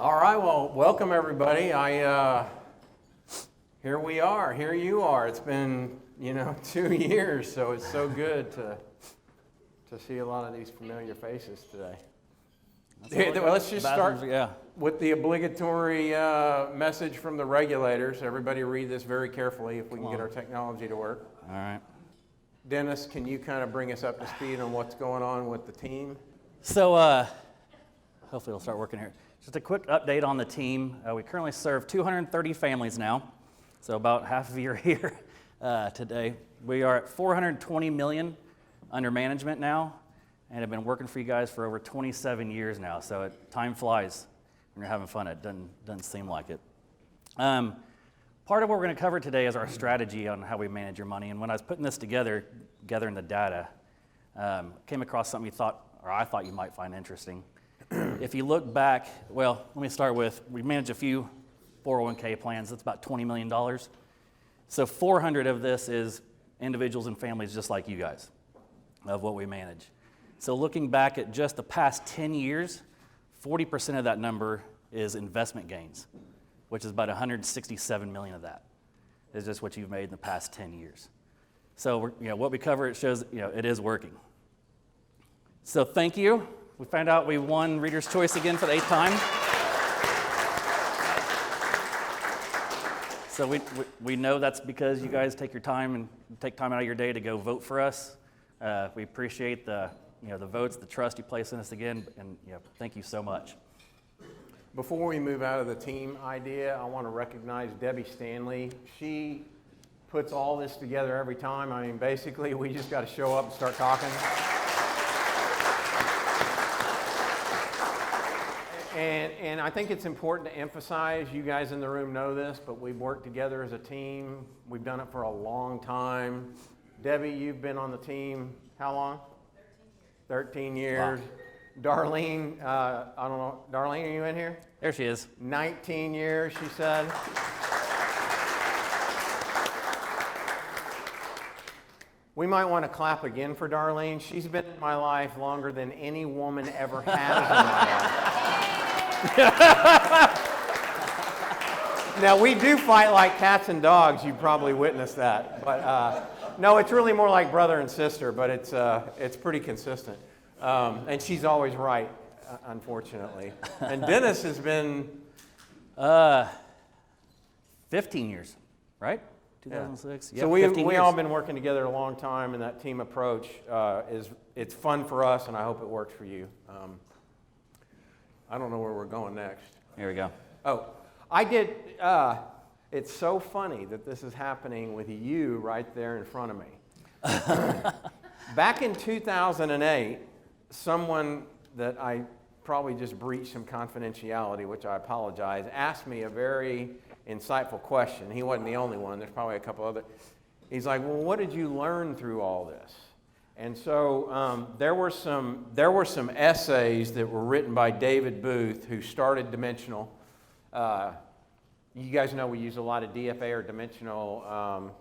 All right, well, welcome everybody. Here we are, here you are. It's been, 2 years, so it's so good to see a lot of these familiar faces today. Well, let's just start with the obligatory message from the regulators. Everybody read this very carefully if we can get our technology to work. All right. Dennis, can you kind of bring us up to speed on what's going on with the team? So hopefully it'll start working here. Just a quick update on the team. We currently serve 230 families now, so about half of you are here today. We are at $420 million under management now, and have been working for you guys for over 27 years now, so time flies when you're having fun. It doesn't seem like it. Part of what we're going to cover today is our strategy on how we manage your money, and when I was putting this together, gathering the data, came across something I thought you might find interesting. If you look back, well, let me start with, we manage a few 401k plans. That's about $20 million. So 400 of this is individuals and families just like you guys of what we manage. So looking back at just the past 10 years, 40% of that number is investment gains, which is about 167 million of that is just what you've made in the past 10 years. So what we cover, it shows it is working. So thank you. We found out we won Reader's Choice again for the 8th time. So we know that's because you guys take your time and take time out of your day to go vote for us. We appreciate the votes, the trust you place in us again, and thank you so much. Before we move out of the team idea, I want to recognize Debbie Stanley. She puts all this together every time. I mean, basically, we just got to show up and start talking. And I think it's important to emphasize, you guys in the room know this, but we've worked together as a team. We've done it for a long time. Debbie, you've been on the team how long? 13 years. Wow. Darlene, I don't know, Darlene, are you in here? There she is. 19 years, she said. We might want to clap again for Darlene. She's been in my life longer than any woman ever has in my life. Now, we do fight like cats and dogs. You probably witnessed that. But no, it's really more like brother and sister, but it's pretty consistent. And she's always right, unfortunately. And Dennis has been 15 years, right? 2006. Yeah. So we all been working together a long time, and that team approach it's fun for us, and I hope it works for you. I don't know where we're going next. Here we go. Oh, I did. It's so funny that this is happening with you right there in front of me. Back in 2008, someone that I probably just breached some confidentiality, which I apologize, asked me a very insightful question. He wasn't the only one. There's probably a couple other. He's like, well, what did you learn through all this? And so there were some essays that were written by David Booth, who started Dimensional. You guys know we use a lot of DFA or dimensional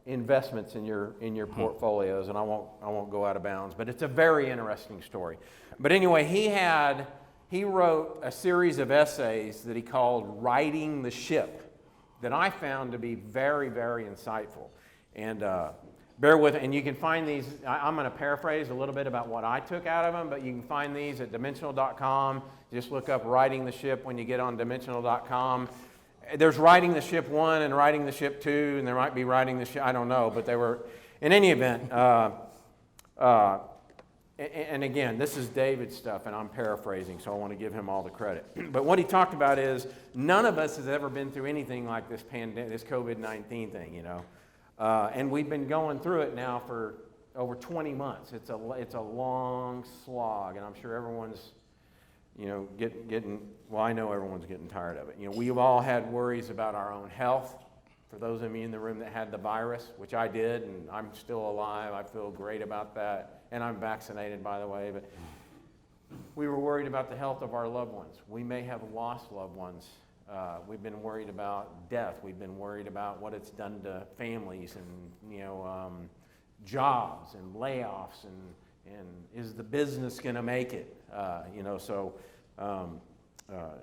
investments in your portfolios, and I won't go out of bounds, but it's a very interesting story. But anyway, he wrote a series of essays that he called "Righting the Ship" that I found to be very, very insightful. And bear with it, and you can find these. I'm going to paraphrase a little bit about what I took out of them, but you can find these at dimensional.com. Just look up "Righting the Ship" when you get on dimensional.com. There's "Righting the Ship 1" and "Righting the Ship 2", and there might be "Righting the Ship," I don't know, but they were, in any event, and again, this is David's stuff, and I'm paraphrasing, so I want to give him all the credit. But what he talked about is, none of us has ever been through anything like this pandemic, this COVID-19 thing, and we've been going through it now for over 20 months. It's a long slog, and I'm sure everyone's getting, well, I know everyone's getting tired of it. We've all had worries about our own health. For those of you in the room that had the virus, which I did, and I'm still alive, I feel great about that. And I'm vaccinated, by the way, but we were worried about the health of our loved ones. We may have lost loved ones. We've been worried about death. We've been worried about what it's done to families and, jobs and layoffs and is the business going to make it?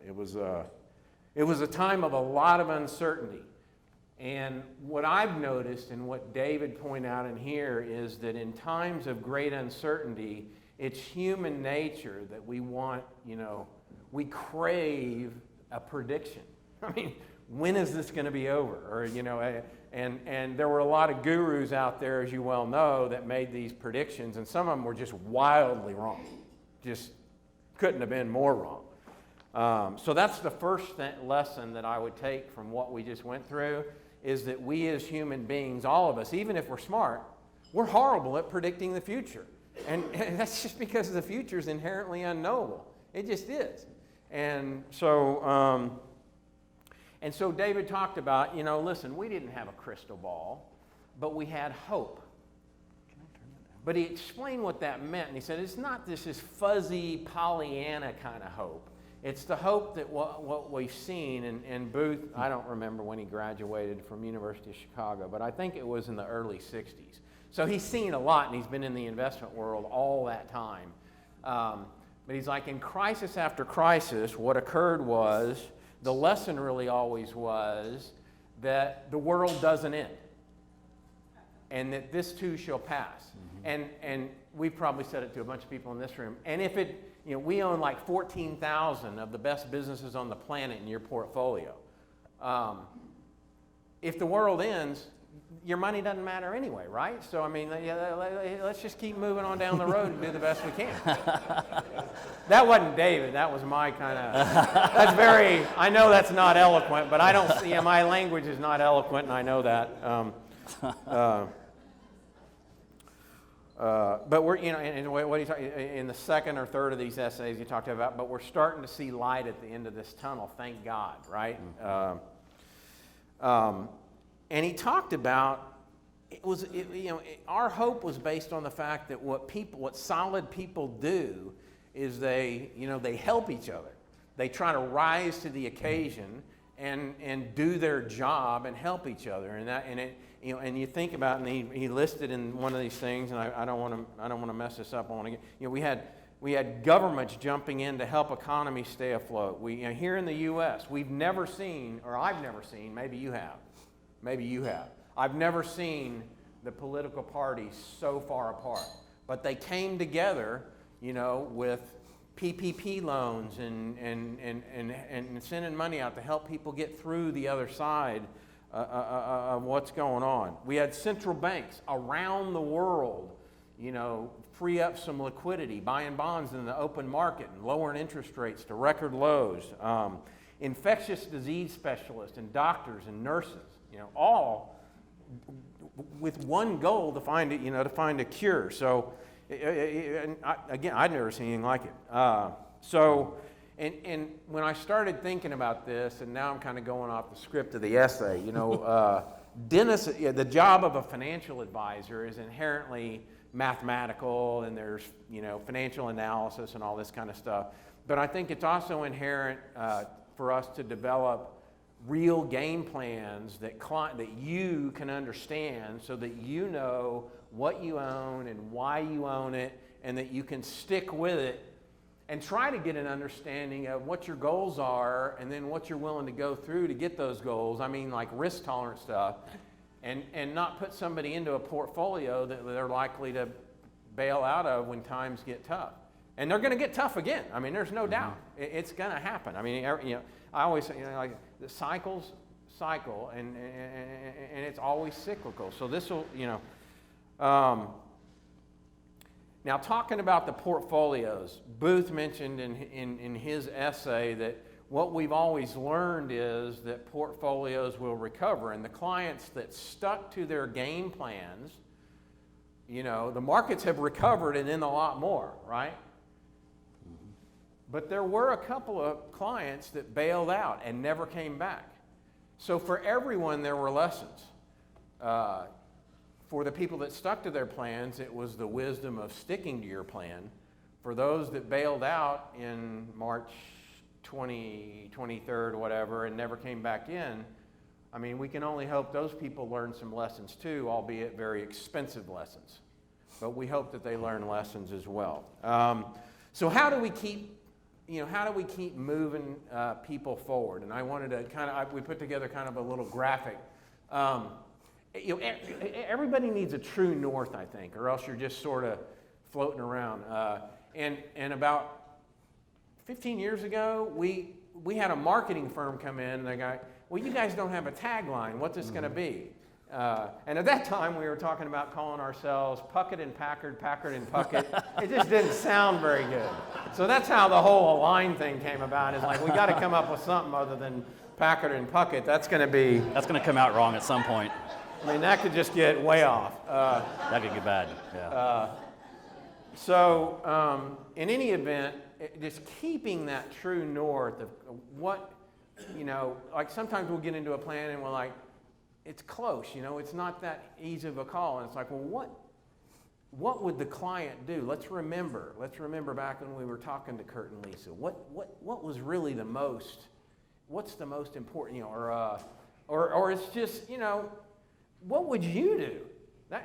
It was a time of a lot of uncertainty. And what I've noticed and what David pointed out in here is that in times of great uncertainty, it's human nature that we want, we crave a prediction. I mean, when is this going to be over? Or, and there were a lot of gurus out there, as you well know, that made these predictions, and some of them were just wildly wrong. Just couldn't have been more wrong. So that's the first lesson that I would take from what we just went through, is that we as human beings, all of us, even if we're smart, we're horrible at predicting the future. And that's just because the future is inherently unknowable. It just is. And so David talked about, listen, we didn't have a crystal ball, but we had hope. But he explained what that meant, and he said, it's not this fuzzy Pollyanna kind of hope. It's the hope that what we've seen, and Booth, I don't remember when he graduated from University of Chicago, but I think it was in the early 60s. So he's seen a lot, and he's been in the investment world all that time. But he's like, in crisis after crisis, what occurred was, the lesson really always was that the world doesn't end, and that this too shall pass. Mm-hmm. And we've probably said it to a bunch of people in this room. And if it, we own like 14,000 of the best businesses on the planet in your portfolio. If the world ends, your money doesn't matter anyway, right? So, I mean, let's just keep moving on down the road and do the best we can. That wasn't David. That was my kind of, that's very, I know that's not eloquent, but I don't see, my language is not eloquent, and I know that. But we're, and what he talked, in the second or third of these essays he talked about, but we're starting to see light at the end of this tunnel, thank God, right? And he talked about, our hope was based on the fact that what solid people do is they help each other. They try to rise to the occasion and do their job and help each other. And you think about, and he listed in one of these things, and I don't want to mess this up. I want to get, we had governments jumping in to help economies stay afloat. Here in the U.S., we've never seen, or I've never seen, maybe you have. I've never seen the political parties so far apart. But they came together, with PPP loans and sending money out to help people get through the other side of what's going on. We had central banks around the world, free up some liquidity, buying bonds in the open market and lowering interest rates to record lows. Infectious disease specialists and doctors and nurses, all with one goal to find it, to find a cure. So, again, I'd never seen anything like it. And when I started thinking about this, and now I'm kind of going off the script of the essay, Dennis, the job of a financial advisor is inherently mathematical, and there's, financial analysis and all this kind of stuff. But I think it's also inherent for us to develop real game plans that you can understand, so that you know what you own and why you own it, and that you can stick with it and try to get an understanding of what your goals are, and then what you're willing to go through to get those goals. I mean, like risk tolerant stuff, and not put somebody into a portfolio that they're likely to bail out of when times get tough. And they're going to get tough again. I mean, there's no doubt. It's going to happen. I mean, I always say, like the cycle, and it's always cyclical. So this will, now talking about the portfolios, Booth mentioned in his essay that what we've always learned is that portfolios will recover, and the clients that stuck to their game plans, the markets have recovered and then a lot more, right? But there were a couple of clients that bailed out and never came back. So for everyone, there were lessons. For the people that stuck to their plans, it was the wisdom of sticking to your plan. For those that bailed out in March 23rd or whatever and never came back in, I mean, we can only hope those people learn some lessons too, albeit very expensive lessons. But we hope that they learn lessons as well. So how do we keep how do we keep moving people forward? And I wanted to we put together kind of a little graphic. Everybody needs a true north, I think, or else you're just sort of floating around. And about 15 years ago, we had a marketing firm come in, and they go, well, you guys don't have a tagline. What's this going to be? And at that time, we were talking about calling ourselves Puckett and Packard, Packard and Puckett. It just didn't sound very good. So that's how the whole Align thing came about. Is like, we got to come up with something other than Packard and Puckett. That's going to come out wrong at some point. I mean, that could just get way off. That could get bad, yeah. So in any event, just keeping that true north of what, like sometimes we'll get into a plan and we're like, it's close, it's not that easy of a call. And it's like, well, what would the client do? Let's remember back when we were talking to Kurt and Lisa, what was really what's the most important, or it's just, what would you do?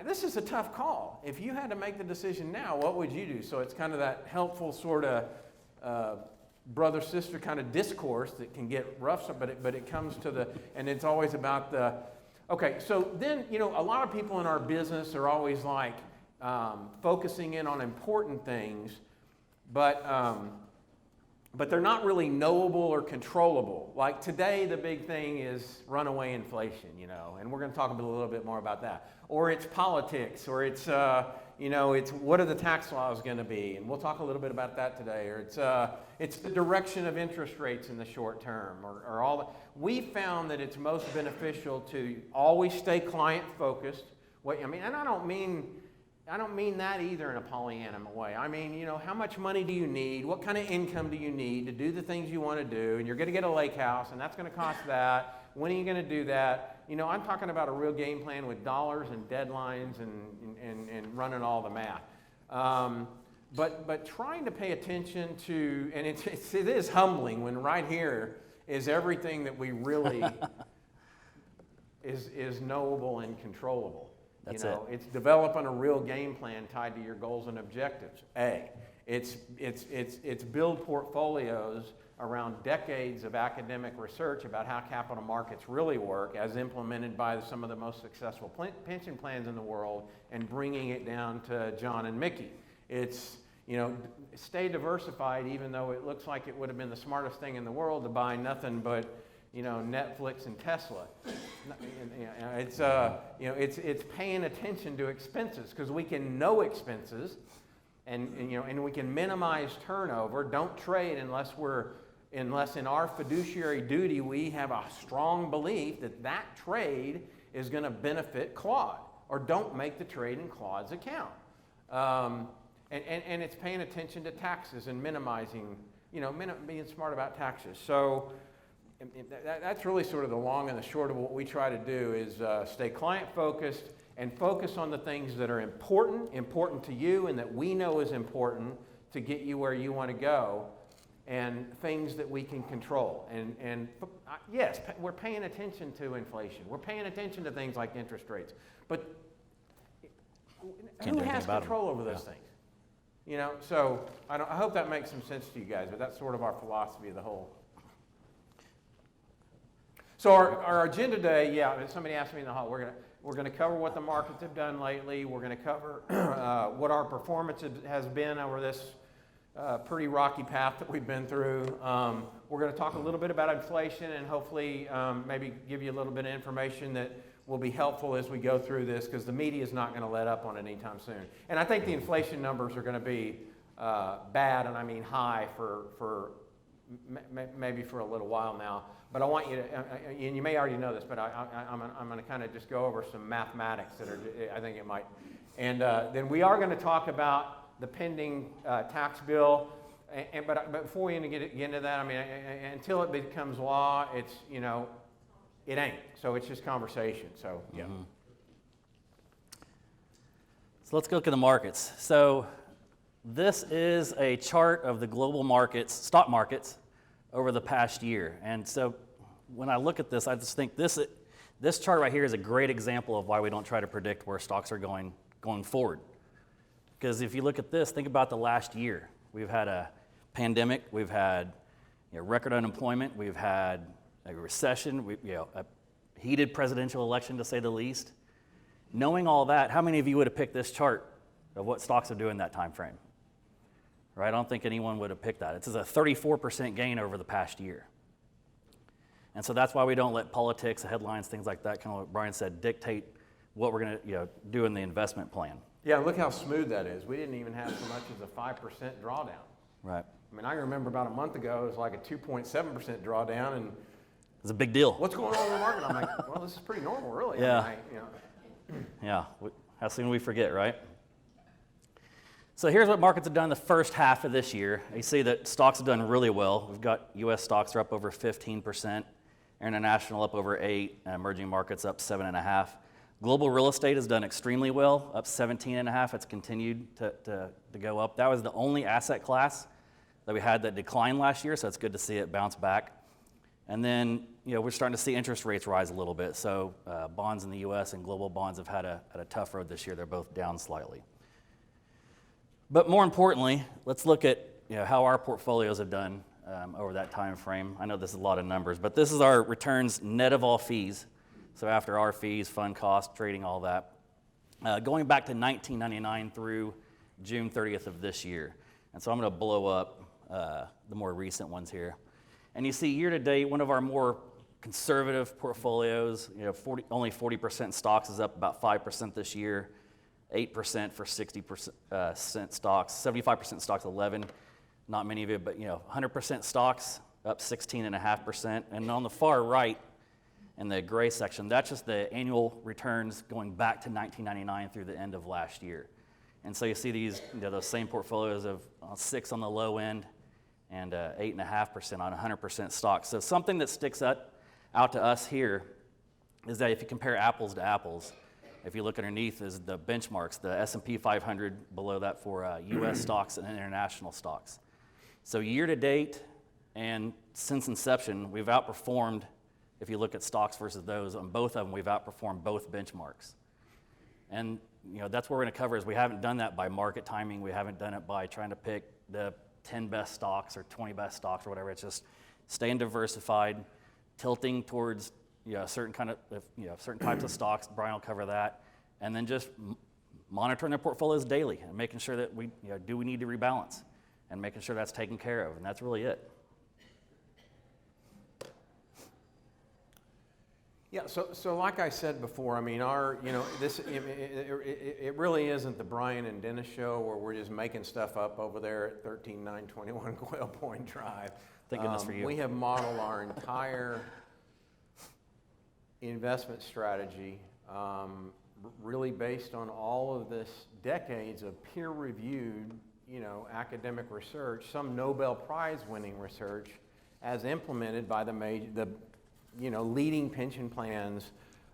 This is a tough call. If you had to make the decision now, what would you do? So it's kind of that helpful sort of brother-sister kind of discourse that can get rough, but it comes to and it's always about okay, so then, a lot of people in our business are always like focusing in on important things, but they're not really knowable or controllable. Like today, the big thing is runaway inflation, and we're going to talk a little bit more about that. Or it's politics, or it's, it's what are the tax laws going to be, and we'll talk a little bit about that today. Or it's the direction of interest rates in the short term, or all that. We found that it's most beneficial to always stay client focused. And I don't mean that either in a Pollyanna way. I mean, how much money do you need? What kind of income do you need to do the things you want to do? And you're going to get a lake house, and that's going to cost that. When are you going to do that? I'm talking about a real game plan with dollars and deadlines and running all the math. But trying to pay attention to, and it is humbling when right here is everything that we really is knowable and controllable. That's it. It's developing a real game plan tied to your goals and objectives. It's build portfolios around decades of academic research about how capital markets really work as implemented by some of the most successful pension plans in the world and bringing it down to John and Mickey. It's, stay diversified even though it looks like it would have been the smartest thing in the world to buy nothing but, Netflix and Tesla. It's paying attention to expenses because we can know expenses and we can minimize turnover. Don't trade unless in our fiduciary duty we have a strong belief that trade is going to benefit Claude, or don't make the trade in Claude's account. And it's paying attention to taxes and minimizing, being smart about taxes. So that's really sort of the long and the short of what we try to do is stay client focused and focus on the things that are important to you and that we know is important to get you where you want to go, and things that we can control. And yes, we're paying attention to inflation. We're paying attention to things like interest rates. But who has control over those things? So I hope that makes some sense to you guys, but that's sort of our philosophy of the whole. So our agenda today, somebody asked me in the hall, we're going to cover what the markets have done lately. We're going to cover what our performance has been over this pretty rocky path that we've been through. We're going to talk a little bit about inflation and hopefully maybe give you a little bit of information that will be helpful as we go through this, because the media is not going to let up on it anytime soon. And I think the inflation numbers are going to be bad, and I mean high for maybe for a little while now. But I want you to, and you may already know this, but I'm going to kind of just go over some mathematics that I think it might. And then we are going to talk about the pending tax bill. But before we get into that, I mean, until it becomes law, it's, it ain't. So it's just conversation. So, yeah. Mm-hmm. So let's go look at the markets. So this is a chart of the global markets, stock markets, over the past year. And so when I look at this, I just think this chart right here is a great example of why we don't try to predict where stocks are going forward. Because if you look at this, think about the last year. We've had a pandemic, we've had record unemployment, we've had a recession, a heated presidential election to say the least. Knowing all that, how many of you would have picked this chart of what stocks are doing that time frame? Right? I don't think anyone would have picked that. It's a 34% gain over the past year. And so that's why we don't let politics, headlines, things like that, kind of what Brian said, dictate what we're going to do in the investment plan. Yeah, look how smooth that is. We didn't even have so much as a 5% drawdown. Right. I mean, I remember about a month ago, it was like a 2.7% drawdown, and it's a big deal. What's going on in the market? I'm like, well, this is pretty normal, really. Yeah. I mean, Yeah. How soon we forget, right? So here's what markets have done the first half of this year. You see that stocks have done really well. We've got U.S. stocks are up over 15%, international up over 8%, and emerging markets up 7.5%. Global real estate has done extremely well, up 17.5%. It's continued to go up. That was the only asset class that we had that declined last year, so it's good to see it bounce back. And then, we're starting to see interest rates rise a little bit. So bonds in the U.S. and global bonds have had a tough road this year. They're both down slightly. But more importantly, let's look at how our portfolios have done over that time frame. I know this is a lot of numbers, but this is our returns net of all fees. So after our fees, fund costs, trading, all that. Going back to 1999 through June 30th of this year. And so I'm going to blow up the more recent ones here. And you see year to date, one of our more conservative portfolios, only 40% stocks is up about 5% this year. 8% for 60% stocks, 75% stocks 11%, not many of it, but 100% stocks up 16.5%. And on the far right, in the gray section, that's just the annual returns going back to 1999 through the end of last year. And so you see these, those same portfolios of 6 on the low end and 8.5% on 100% stocks. So something that sticks out to us here is that if you compare apples to apples, if you look underneath is the benchmarks, the S&P 500, below that for U.S. stocks and international stocks. So year to date and since inception, we've outperformed, if you look at stocks versus those, on both of them, we've outperformed both benchmarks. And that's what we're going to cover is we haven't done that by market timing. We haven't done it by trying to pick the 10 best stocks or 20 best stocks or whatever. It's just staying diversified, tilting towards certain types of stocks. Brian will cover that, and then just monitoring their portfolios daily and making sure that we do we need to rebalance, and making sure that's taken care of, and that's really it. Yeah. So like I said before, I mean, it really isn't the Brian and Dennis show where we're just making stuff up over there at 13921 Quail Point Drive. Thank goodness for you. We have modeled our entire investment strategy really based on all of this decades of peer-reviewed, academic research, some Nobel Prize-winning research, as implemented by the leading pension plans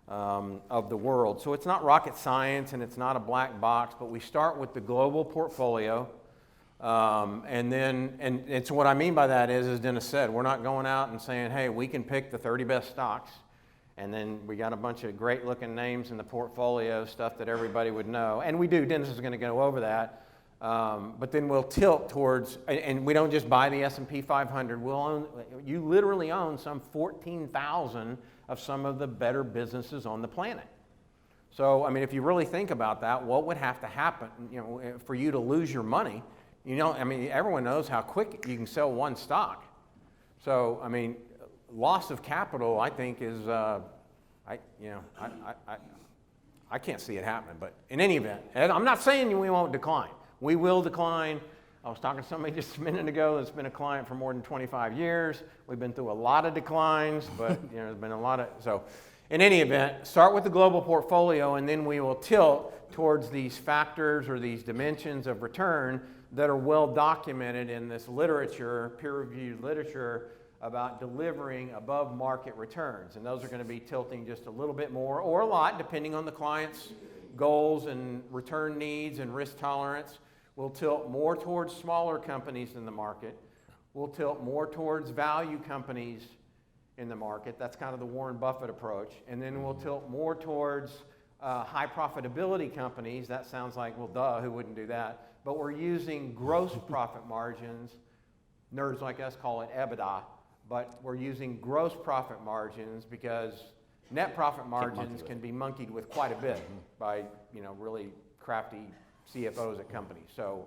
of the world. So it's not rocket science and it's not a black box, but we start with the global portfolio. And so what I mean by that is, as Dennis said, we're not going out and saying, hey, we can pick the 30 best stocks. And then we got a bunch of great looking names in the portfolio, stuff that everybody would know. And we do, Dennis is going to go over that. But then we'll tilt towards, and we don't just buy the S&P 500, you literally own some 14,000 of some of the better businesses on the planet. So, I mean, if you really think about that, what would have to happen, for you to lose your money? Everyone knows how quick you can sell one stock. So, I mean, loss of capital, I think, is, I can't see it happening. But in any event, I'm not saying we won't decline. We will decline. I was talking to somebody just a minute ago that's been a client for more than 25 years. We've been through a lot of declines, but there's been a lot of, so in any event, start with the global portfolio, and then we will tilt towards these factors or these dimensions of return that are well documented in this literature, peer-reviewed literature, about delivering above market returns. And those are going to be tilting just a little bit more or a lot, depending on the client's goals and return needs and risk tolerance. We'll tilt more towards smaller companies in the market. We'll tilt more towards value companies in the market. That's kind of the Warren Buffett approach. And then we'll tilt more towards high profitability companies. That sounds like, well, duh, who wouldn't do that? But we're using gross profit margins nerds like us call it EBITDA, but we're using gross profit margins because net profit margins can be monkeyed with quite a bit by really crafty CFOs at companies. So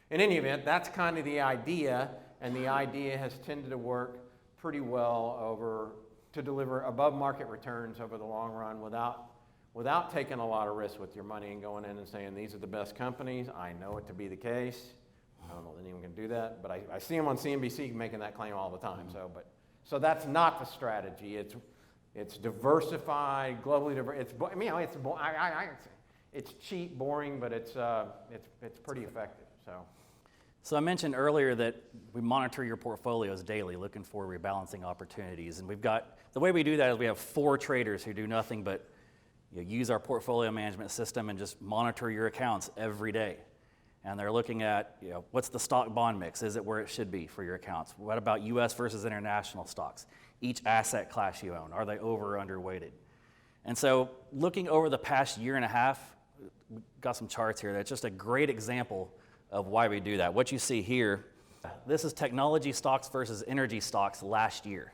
in any event, that's kind of the idea, and the idea has tended to work pretty well to deliver above market returns over the long run without taking a lot of risk with your money and going in and saying, these are the best companies. I know it to be the case. I don't know that anyone can do that, but I see them on CNBC making that claim all the time. So that's not the strategy. It's diversified, globally diverse. It's cheap, boring, but it's pretty effective. So I mentioned earlier that we monitor your portfolios daily, looking for rebalancing opportunities. And the way we do that is we have 4 traders who do nothing but use our portfolio management system and just monitor your accounts every day. And they're looking at, what's the stock bond mix? Is it where it should be for your accounts? What about US versus international stocks? Each asset class you own, are they over or underweighted? And so looking over the past year and a half, we've got some charts here that's just a great example of why we do that. What you see here, this is technology stocks versus energy stocks last year.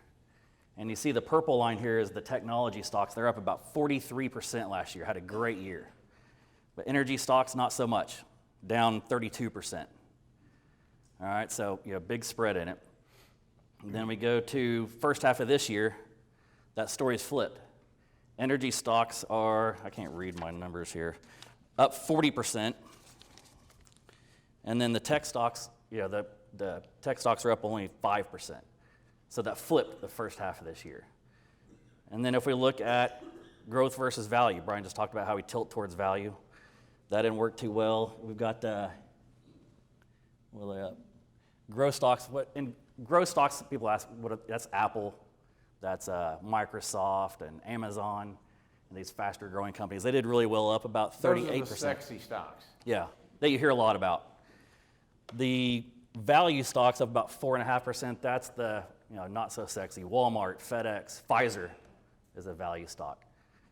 And you see the purple line here is the technology stocks. They're up about 43% last year, had a great year. But energy stocks, not so much, down 32%. All right, so big spread in it. And then we go to first half of this year, that story's flipped. Energy stocks are, I can't read my numbers here, up 40%. And then the tech stocks, the tech stocks are up only 5%. So that flipped the first half of this year. And then if we look at growth versus value, Brian just talked about how we tilt towards value. That didn't work too well. We've got growth stocks. In growth stocks, people ask, that's Apple, that's Microsoft and Amazon, and these faster growing companies. They did really well, up about 38%. Those are the sexy stocks. Yeah, that you hear a lot about. The value stocks up about 4.5%. That's the not so sexy. Walmart, FedEx, Pfizer is a value stock.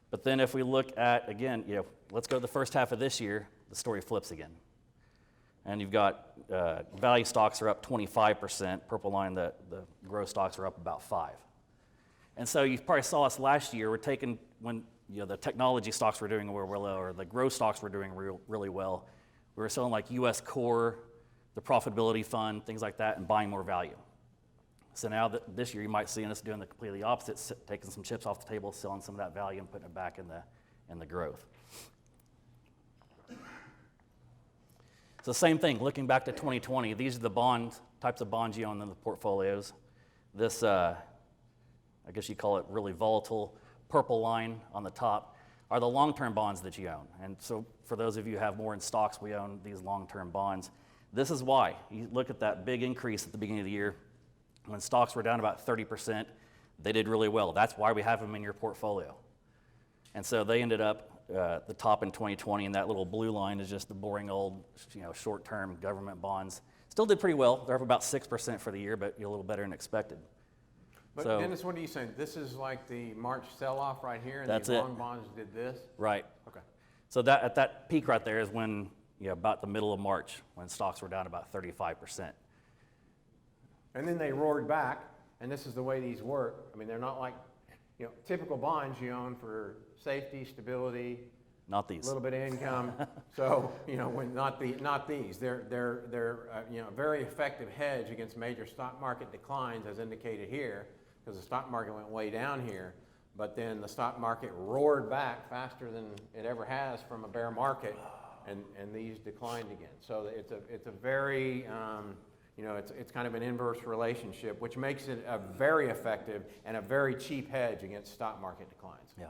But then if we look at, again, let's go to the first half of this year, the story flips again. And you've got value stocks are up 25%. Purple line, the growth stocks are up about 5%. And so you probably saw us last year. We're taking, when the technology stocks were doing really well, or the growth stocks were doing really well, we were selling like US Core, the profitability fund, things like that, and buying more value. So now this year you might see us doing the completely opposite, taking some chips off the table, selling some of that value and putting it back in the growth. So same thing, looking back to 2020, these are the types of bonds you own in the portfolios. This, I guess you call it really volatile, purple line on the top are the long-term bonds that you own. And so for those of you who have more in stocks, we own these long-term bonds. This is why. You look at that big increase at the beginning of the year. When stocks were down about 30%, they did really well. That's why we have them in your portfolio. And so they ended up the top in 2020, and that little blue line is just the boring old short-term government bonds. Still did pretty well. They're up about 6% for the year, but a little better than expected. But so, Dennis, what are you saying? This is like the March sell-off right here, and these long bonds did this? Right. Okay. So that at that peak right there is when, about the middle of March, when stocks were down about 35%. And then they roared back, and this is the way these work. I mean, they're not like, typical bonds you own for safety, stability. Not these. A little bit of income. So, when not these. They're a very effective hedge against major stock market declines, as indicated here, because the stock market went way down here. But then the stock market roared back faster than it ever has from a bear market, and these declined again. So it's a very it's kind of an inverse relationship, which makes it a very effective and a very cheap hedge against stock market declines. Yeah.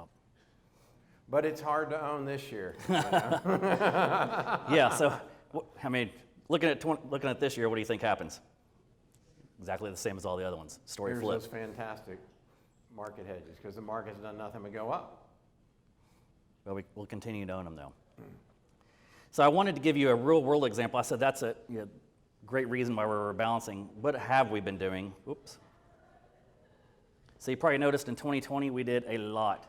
But it's hard to own this year. Yeah. So, looking at this year, what do you think happens? Exactly the same as all the other ones. Story flip. Those fantastic market hedges, because the market's done nothing but go up. Well, we'll continue to own them though. So I wanted to give you a real world example. I said that's a great reason why we're rebalancing. What have we been doing? Oops. So you probably noticed in 2020 we did a lot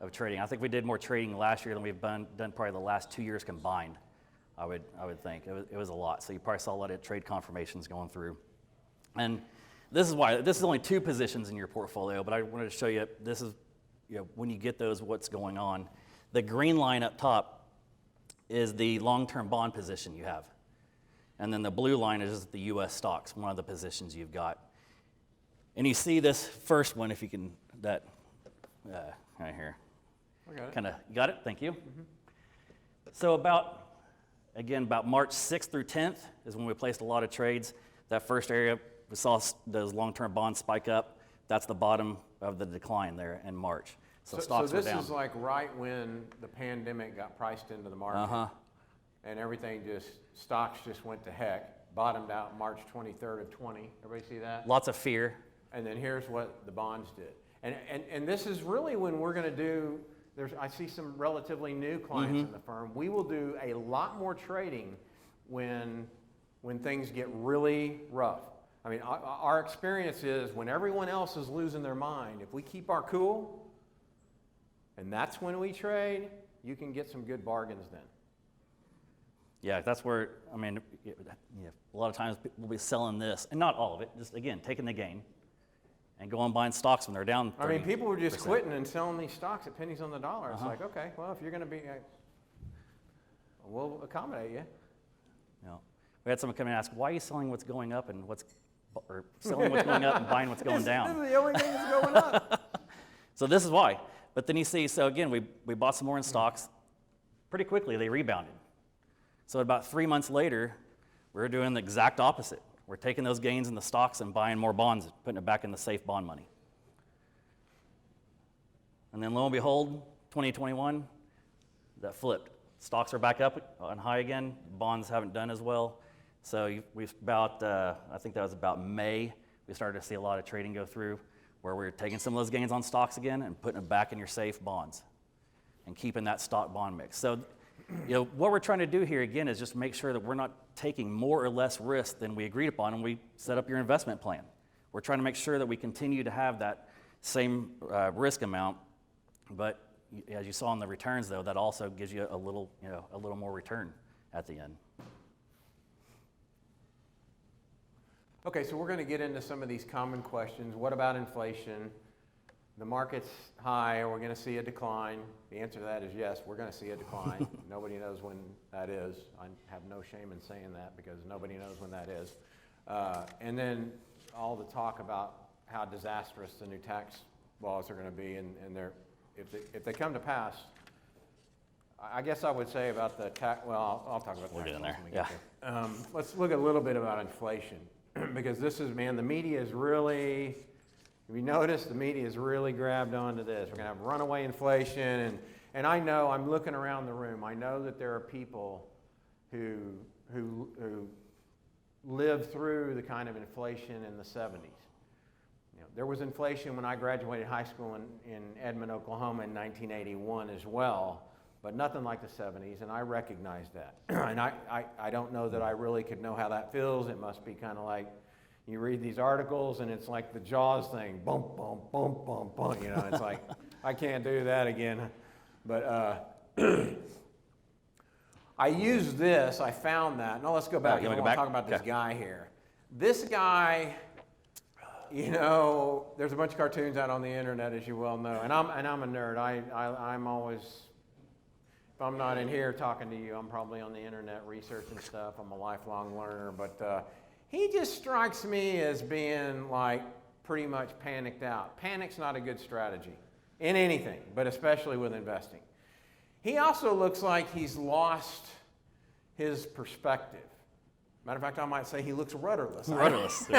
of trading. I think we did more trading last year than we've done probably the last 2 years combined. I would think it was a lot. So you probably saw a lot of trade confirmations going through. And this is why, this is only 2 positions in your portfolio, but I wanted to show you, this is, when you get those, what's going on. The green line up top is the long-term bond position you have. And then the blue line is the US stocks, one of the positions you've got. And you see this first one, if you can, right here. I got it. Kind of, got it? Thank you. Mm-hmm. So about March 6th through 10th is when we placed a lot of trades. That first area, we saw those long-term bonds spike up. That's the bottom of the decline there in March. So stocks were down. So this is like right when the pandemic got priced into the market. And everything stocks just went to heck, bottomed out March 23rd of 20. Everybody see that? Lots of fear. And then here's what the bonds did. And this is really when we're going to do, I see some relatively new clients in the firm. We will do a lot more trading when things get really rough. I mean, our experience is when everyone else is losing their mind, if we keep our cool, and that's when we trade, you can get some good bargains then. Yeah, that's where, I mean, a lot of times we'll be selling this, and not all of it, just again, taking the gain and going buying stocks when they're down 30%. I mean, people were just quitting and selling these stocks at pennies on the dollar. It's like, okay, well, if you're going to be, we'll accommodate you. We had someone come in and ask, why are you selling what's going up and selling what's going up and buying what's going down? This is the only thing that's going up. So this is why. But then you see, so again, we bought some more in stocks. Pretty quickly, they rebounded. So about 3 months later, we're doing the exact opposite. We're taking those gains in the stocks and buying more bonds, putting it back in the safe bond money. And then lo and behold, 2021, that flipped. Stocks are back up on high again. Bonds haven't done as well. So we've I think that was about May, we started to see a lot of trading go through where we're taking some of those gains on stocks again and putting them back in your safe bonds and keeping that stock bond mix. So what we're trying to do here again is just make sure that we're not taking more or less risk than we agreed upon when we set up your investment plan. We're trying to make sure that we continue to have that same risk amount, but as you saw in the returns though, that also gives you a little more return at the end. Okay, so we're going to get into some of these common questions. What about inflation? The market's high, are we going to see a decline? The answer to that is yes, we're going to see a decline. Nobody knows when that is. I have no shame in saying that because nobody knows when that is. And then all the talk about how disastrous the new tax laws are going to be, and if they come to pass, I guess I would say about the tax, well, I'll talk about the tax laws when we get there. Let's look a little bit about inflation because this is, man, the media is really, if you notice, the media has really grabbed onto this. We're going to have runaway inflation, and I know, I'm looking around the room, I know that there are people who lived through the kind of inflation in the 70s. There was inflation when I graduated high school in Edmond, Oklahoma in 1981 as well, but nothing like the 70s, and I recognize that. And I don't know that I really could know how that feels. It must be kind of like, you read these articles and it's like the Jaws thing, bump, bump, bump, bump, bump, it's like, I can't do that again. But I used this, I found that. No, let's go back. I want to talk about this guy here. This guy, there's a bunch of cartoons out on the internet, as you well know, and I'm a nerd. I'm always, if I'm not in here talking to you, I'm probably on the internet researching stuff. I'm a lifelong learner, but he just strikes me as being like pretty much panicked out. Panic's not a good strategy in anything, but especially with investing. He also looks like he's lost his perspective. Matter of fact, I might say he looks rudderless. Rudderless.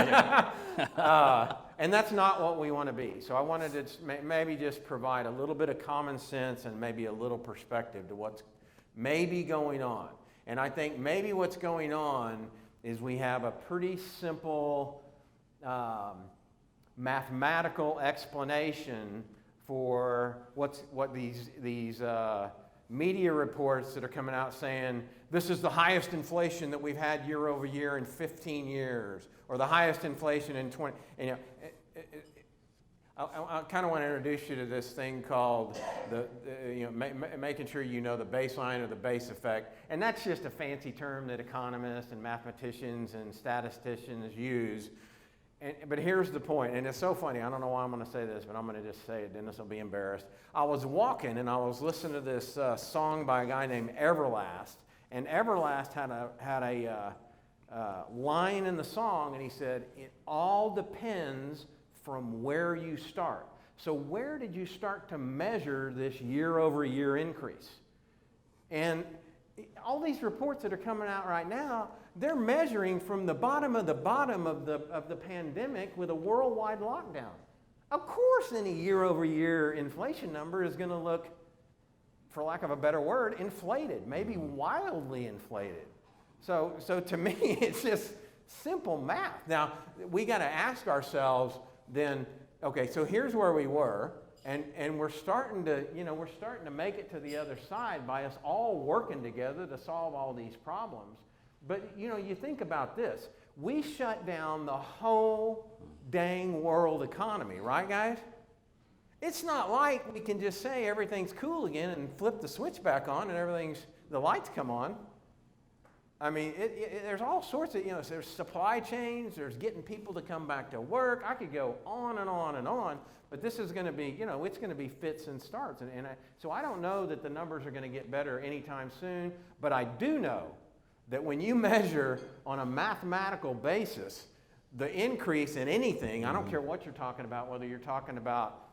And that's not what we want to be. So I wanted to maybe just provide a little bit of common sense and maybe a little perspective to what's maybe going on. And I think maybe what's going on is we have a pretty simple mathematical explanation for what these media reports that are coming out saying this is the highest inflation that we've had year over year in 15 years, or the highest inflation in 20. I kind of want to introduce you to this thing called making sure you know the baseline or the base effect, and that's just a fancy term that economists and mathematicians and statisticians use. But here's the point, and it's so funny. I don't know why I'm going to say this, but I'm going to just say it. Dennis will be embarrassed. I was walking and I was listening to this song by a guy named Everlast, and Everlast had a line in the song, and he said, "It all depends from where you start." So where did you start to measure this year-over-year increase? And all these reports that are coming out right now, they're measuring from the bottom of the pandemic with a worldwide lockdown. Of course, any year-over-year inflation number is going to look, for lack of a better word, inflated, maybe wildly inflated. So to me, it's just simple math. Now, we got to ask ourselves then, okay, so here's where we were, and we're starting to make it to the other side by us all working together to solve all these problems. But you think about this. We shut down the whole dang world economy, right, guys? It's not like we can just say everything's cool again and flip the switch back on and the lights come on. I mean, there's all sorts of, there's supply chains, there's getting people to come back to work. I could go on and on and on, but this is going to be, it's going to be fits and starts. So I don't know that the numbers are going to get better anytime soon, but I do know that when you measure on a mathematical basis the increase in anything, I don't care what you're talking about, whether you're talking about,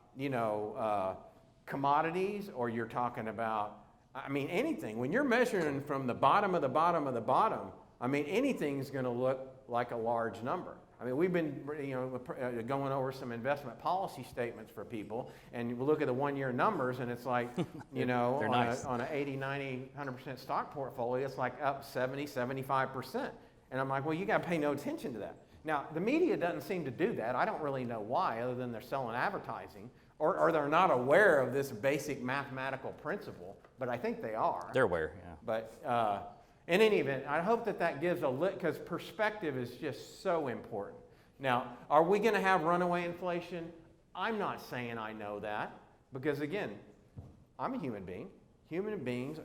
commodities or you're talking about, anything. When you're measuring from the bottom of the bottom of the bottom, anything's going to look like a large number. We've been, going over some investment policy statements for people, and we look at the one-year numbers, and it's like, on an 80, 90, 100% stock portfolio, it's like up 70, 75%. And I'm like, well, you got to pay no attention to that. Now, the media doesn't seem to do that. I don't really know why, other than they're selling advertising, or they're not aware of this basic mathematical principle, but I think they are. They're aware, yeah. But in any event, I hope that gives because perspective is just so important. Now, are we going to have runaway inflation? I'm not saying I know that, because again, I'm a human being. Human beings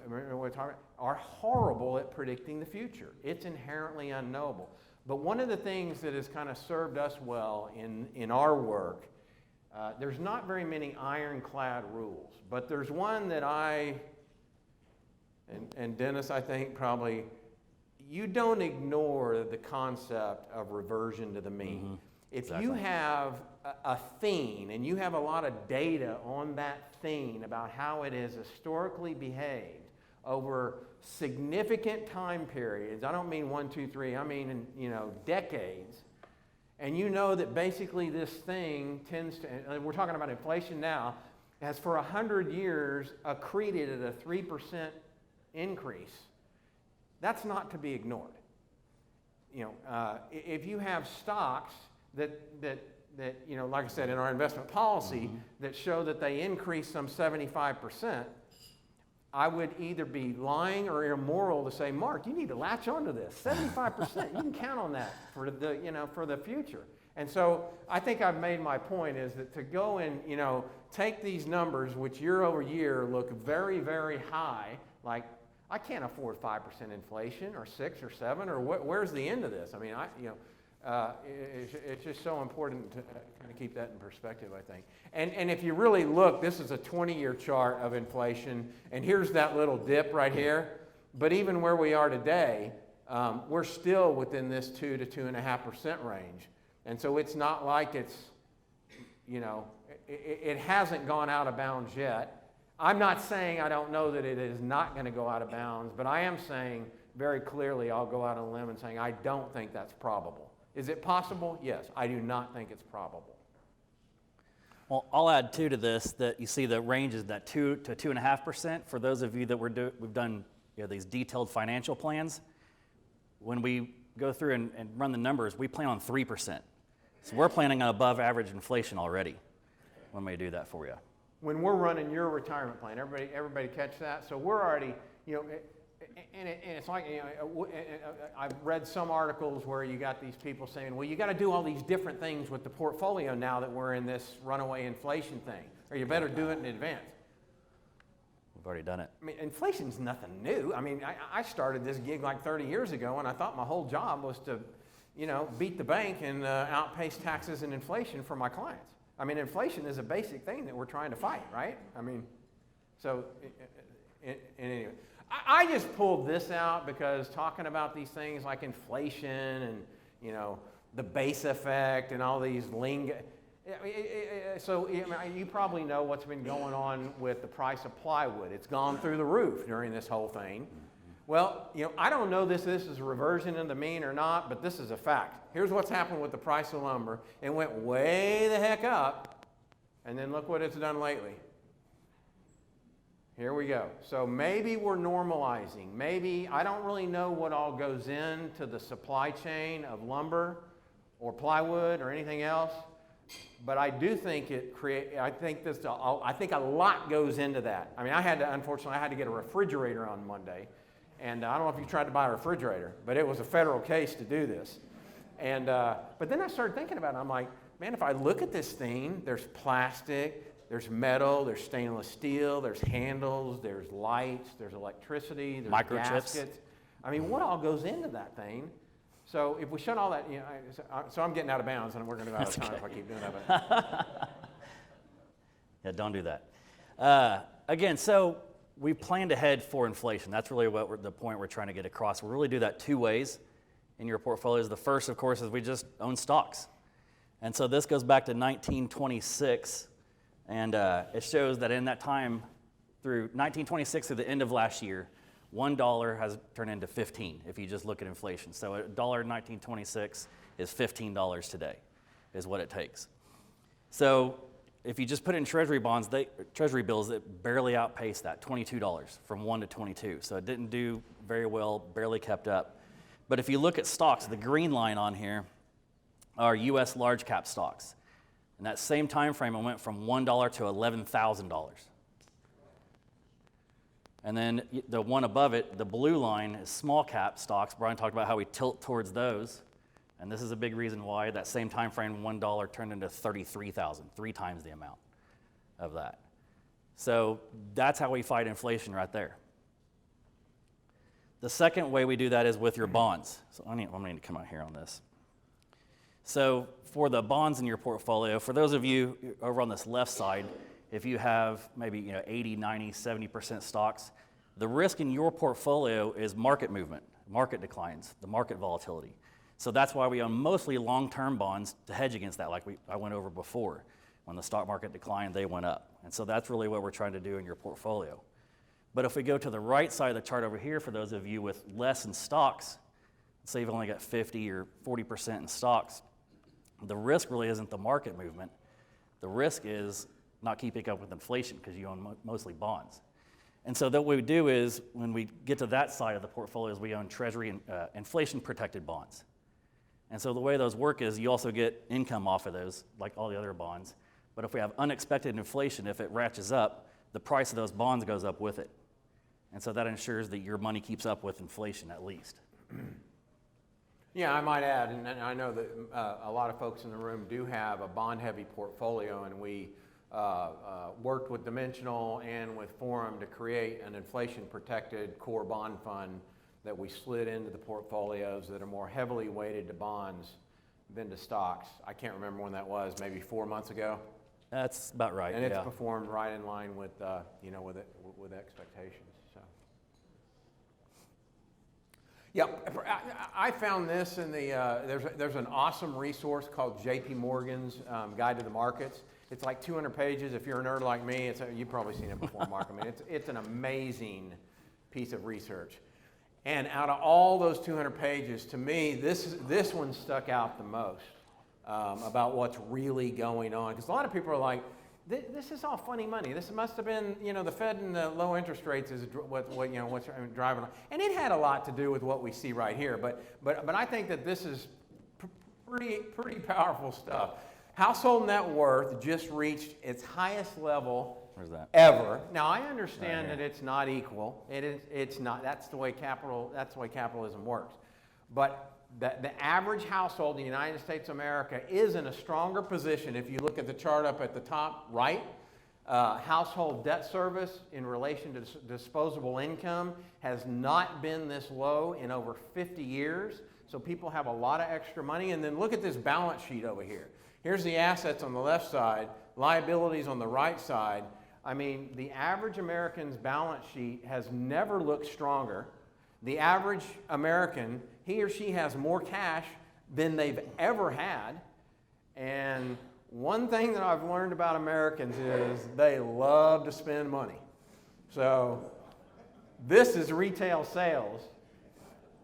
are horrible at predicting the future. It's inherently unknowable. But one of the things that has kind of served us well in our work, there's not very many ironclad rules, but there's one that and Dennis, I think probably, you don't ignore the concept of reversion to the mean. Mm-hmm. If exactly. You have a theme and you have a lot of data on that theme about how it has historically behaved over significant time periods, I don't mean 1, 2, 3, I mean decades, and you know that basically this thing tends to, and we're talking about inflation now, has for 100 years accreted at a 3% increase. That's not to be ignored. If you have stocks that like I said, in our investment policy, mm-hmm. that show that they increase some 75%, I would either be lying or immoral to say, Mark, you need to latch onto this. 75%, you can count on that for the future. And so I think I've made my point is that to go and, take these numbers, which year over year look very, very high, like I can't afford 5% inflation or 6 or 7 or where's the end of this? It's just so important to kind of keep that in perspective, I think. And if you really look, this is a 20-year chart of inflation, and here's that little dip right here. But even where we are today, we're still within this 2 to 2.5% range. And so it's not like it's, it hasn't gone out of bounds yet. I'm not saying I don't know that it is not going to go out of bounds, but I am saying very clearly I'll go out on a limb and saying I don't think that's probable. Is it possible? Yes. I do not think it's probable. Well, I'll add too to this that you see the range is that 2 to 2.5%. For those of you that we've done these detailed financial plans, when we go through and run the numbers, we plan on 3%. So we're planning on above average inflation already when we do that for you. When we're running your retirement plan, everybody catch that? So we're already, and it's like, I've read some articles where you got these people saying, well, you got to do all these different things with the portfolio now that we're in this runaway inflation thing, or you better do it in advance. We've already done it. Inflation's nothing new. I started this gig like 30 years ago, and I thought my whole job was to, beat the bank and outpace taxes and inflation for my clients. I mean, inflation is a basic thing that we're trying to fight, right? I mean, so anyway, I just pulled this out because talking about these things like inflation and, the base effect and all these so you probably know what's been going on with the price of plywood. It's gone through the roof during this whole thing. Well, I don't know this is a reversion in the mean or not, but this is a fact. Here's what's happened with the price of lumber. It went way the heck up, and then look what it's done lately. Here we go. So maybe we're normalizing. Maybe, I don't really know what all goes into the supply chain of lumber or plywood or anything else, but I do think I think a lot goes into that. I mean, unfortunately, I had to get a refrigerator on Monday. And I don't know if you tried to buy a refrigerator, but it was a federal case to do this. And but then I started thinking about it. I'm like, man, if I look at this thing, there's plastic, there's metal, there's stainless steel, there's handles, there's lights, there's electricity, there's gaskets. I mean, what all goes into that thing? So if we shut all that, so I'm getting out of bounds, and we're going to go out of time if I keep doing that. But. Yeah, don't do that. Again, so we planned ahead for inflation. That's really the point we're trying to get across. We really do that two ways in your portfolios. The first, of course, is we just own stocks. And so this goes back to 1926, and it shows that in that time, through 1926 through the end of last year, $1 has turned into 15 if you just look at inflation. So $1 in 1926 is $15 today, is what it takes. So if you just put it in treasury bonds, treasury bills, it barely outpaced that, $22 from 1 to 22. So it didn't do very well, barely kept up. But if you look at stocks, the green line on here are U.S. large cap stocks. In that same time frame, it went from $1 to $11,000. And then the one above it, the blue line, is small cap stocks. Brian talked about how we tilt towards those. And this is a big reason why that same time frame, $1 turned into $33,000, 3 times the amount of that. So that's how we fight inflation right there. The second way we do that is with your bonds. So I need to come out here on this. So for the bonds in your portfolio, for those of you over on this left side, if you have maybe 80, 90, 70% stocks, the risk in your portfolio is market movement, market declines, the market volatility. So that's why we own mostly long-term bonds to hedge against that, like I went over before. When the stock market declined, they went up. And so that's really what we're trying to do in your portfolio. But if we go to the right side of the chart over here, for those of you with less in stocks, say you've only got 50 or 40% in stocks, the risk really isn't the market movement. The risk is not keeping up with inflation because you own mostly bonds. And so what we do is when we get to that side of the portfolios, we own treasury and inflation-protected bonds. And so the way those work is you also get income off of those, like all the other bonds. But if we have unexpected inflation, if it ratchets up, the price of those bonds goes up with it. And so that ensures that your money keeps up with inflation at least. Yeah, I might add, and I know that a lot of folks in the room do have a bond-heavy portfolio, and we worked with Dimensional and with Forum to create an inflation-protected core bond fund that we slid into the portfolios that are more heavily weighted to bonds than to stocks. I can't remember when that was, maybe 4 months ago. That's about right. And it's performed right in line with with expectations. So, yeah, I found this in the there's an awesome resource called J.P. Morgan's Guide to the Markets. It's like 200 pages. If you're a nerd like me, you've probably seen it before, Mark. I mean, it's an amazing piece of research. And out of all those 200 pages, to me, this one stuck out the most about what's really going on. Because a lot of people are like, this is all funny money. This must have been, the Fed and the low interest rates is what's driving on. And it had a lot to do with what we see right here. But I think that this is pretty powerful stuff. Household net worth just reached its highest level ever. Now I understand that it's not equal. It's not. That's the way capitalism works. But the average household in the United States of America is in a stronger position. If you look at the chart up at the top right, household debt service in relation to disposable income has not been this low in over 50 years. So people have a lot of extra money. And then look at this balance sheet over here. Here's the assets on the left side, liabilities on the right side. I mean, the average American's balance sheet has never looked stronger. The average American, he or she has more cash than they've ever had. And one thing that I've learned about Americans is they love to spend money. So this is retail sales.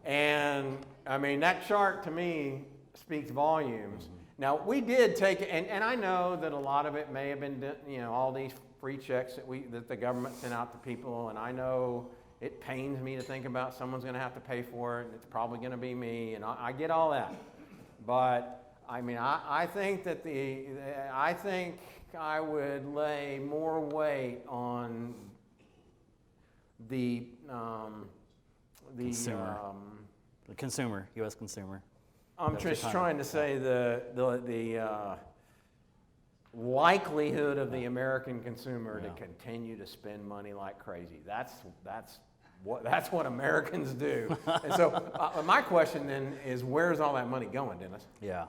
And I mean, that chart to me speaks volumes. Now, we did take, and I know that a lot of it may have been, all these free checks that the government sent out to people, and I know it pains me to think about someone's going to have to pay for it, and it's probably going to be me, and I get all that. But, I mean, I think that I think I would lay more weight on the consumer, U.S. consumer. I'm just trying to say the likelihood of the American consumer to continue to spend money like crazy. That's what Americans do. And so my question then is, where's all that money going, Dennis? Yeah.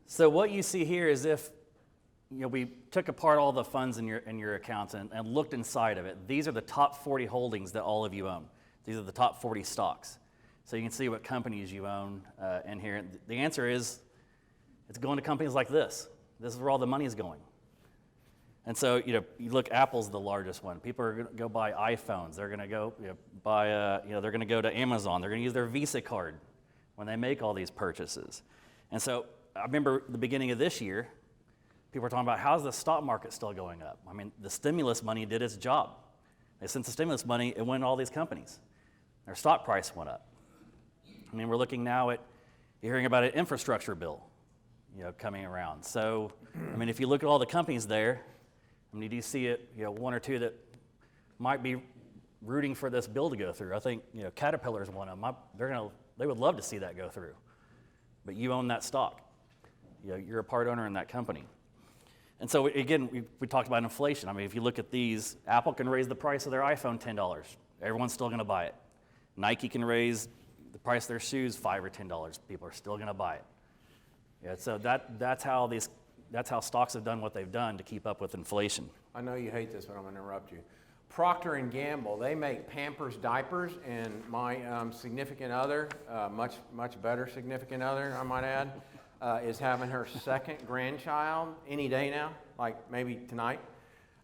So what you see here is if we took apart all the funds in your accounts and looked inside of it. These are the top 40 holdings that all of you own. These are the top 40 stocks. So you can see what companies you own in here. The answer is it's going to companies like this. This is where all the money is going. And so, you look, Apple's the largest one. People are going to go buy iPhones. They're going to go buy, they're going to go to Amazon. They're going to use their Visa card when they make all these purchases. And so I remember the beginning of this year, people were talking about how's the stock market still going up? I mean, the stimulus money did its job. They sent the stimulus money, it went to all these companies. Their stock price went up. I mean, we're looking now at, you're hearing about an infrastructure bill, coming around. So, I mean, if you look at all the companies there, I mean, do you see it, one or two that might be rooting for this bill to go through? I think, Caterpillar is one of them. They would love to see that go through. But you own that stock. You're a part owner in that company. And so, again, we talked about inflation. I mean, if you look at these, Apple can raise the price of their iPhone $10. Everyone's still going to buy it. Nike can raise the price of their shoes $5 or $10. People are still going to buy it. Yeah, so that's how stocks have done what they've done to keep up with inflation. I know you hate this, but I'm going to interrupt you. Procter and Gamble, they make Pampers diapers, and my significant other, much better significant other, I might add, is having her second grandchild any day now, like maybe tonight.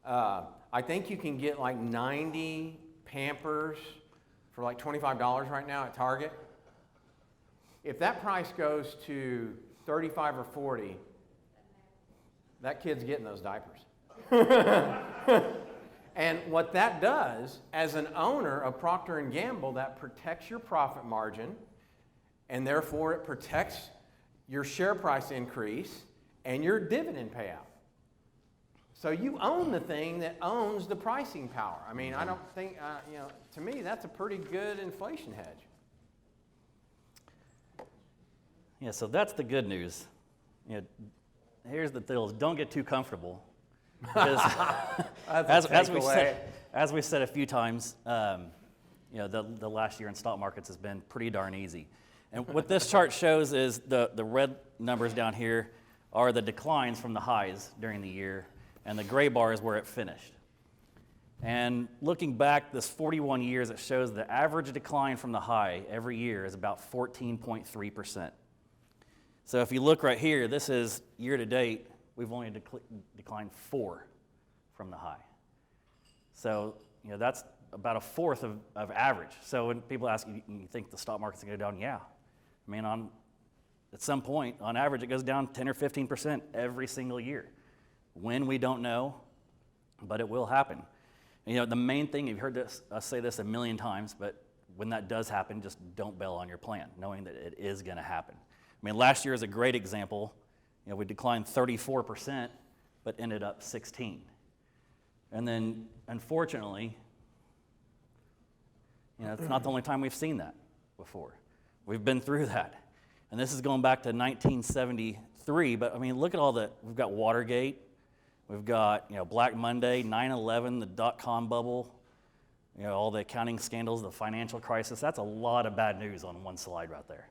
I think you can get like 90 Pampers for like $25 right now at Target. If that price goes to 35 or 40, that kid's getting those diapers. And what that does, as an owner of Procter & Gamble, that protects your profit margin, and therefore it protects your share price increase and your dividend payout. So you own the thing that owns the pricing power. I mean, I don't think, to me, that's a pretty good inflation hedge. Yeah, so that's the good news. Here's the deal: don't get too comfortable. Because as we said a few times, the last year in stock markets has been pretty darn easy. And what this chart shows is the red numbers down here are the declines from the highs during the year, and the gray bar is where it finished. And looking back this 41 years, it shows the average decline from the high every year is about 14.3%. So if you look right here, this is year to date, we've only declined 4 from the high. So, that's about a fourth of average. So when people ask you think the stock market's going to go down? Yeah. I mean, at some point, on average, it goes down 10 or 15% every single year. When, we don't know, but it will happen. And, the main thing, you've heard us say this a million times, but when that does happen, just don't bail on your plan, knowing that it is going to happen. I mean, last year is a great example. We declined 34%, but ended up 16. And then, unfortunately, it's not the only time we've seen that before. We've been through that. And this is going back to 1973, but I mean, look at we've got Watergate, we've got, Black Monday, 9/11, the dot-com bubble, all the accounting scandals, the financial crisis. That's a lot of bad news on one slide right there.